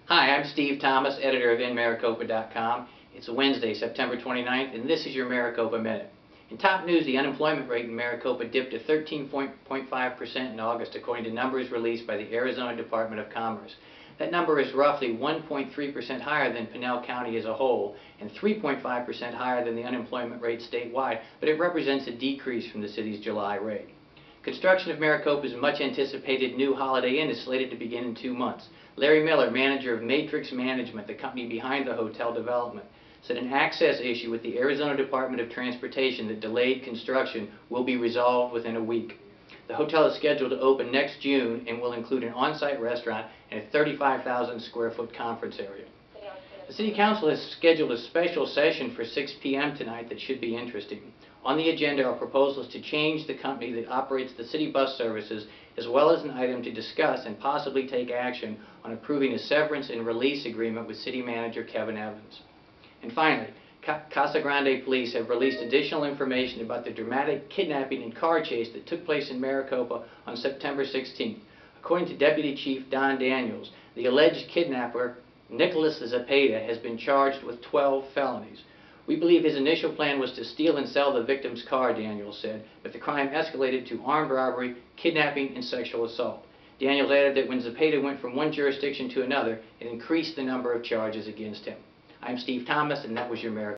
Hi, I'm Steve Thomas, editor of InMaricopa.com. It's Wednesday, September 29th, and this is your Maricopa Minute. In top news, the unemployment rate in Maricopa dipped to 13.5% in August, according to numbers released by the Arizona Department of Commerce. That number is roughly 1.3% higher than Pinal County as a whole, and 3.5% higher than the unemployment rate statewide, but it represents a decrease from the city's July rate. Construction of Maricopa's much-anticipated new Holiday Inn is slated to begin in 2 months. Larry Miller, manager of Matrix Management, the company behind the hotel development, said an access issue with the Arizona Department of Transportation that delayed construction will be resolved within a week. The hotel is scheduled to open next June and will include an on-site restaurant and a 35,000 square foot conference area. The City Council has scheduled a special session for 6 p.m. tonight that should be interesting. On the agenda are proposals to change the company that operates the city bus services, as well as an item to discuss and possibly take action on approving a severance and release agreement with City Manager Kevin Evans. And finally, Casa Grande Police have released additional information about the dramatic kidnapping and car chase that took place in Maricopa on September 16th. According to Deputy Chief Don Daniels, the alleged kidnapper, Nicholas Zepeda, has been charged with 12 felonies. We believe his initial plan was to steal and sell the victim's car, Daniels said, but the crime escalated to armed robbery, kidnapping, and sexual assault. Daniels added that when Zepeda went from one jurisdiction to another, it increased the number of charges against him. I'm Steve Thomas, and that was your Maricopa.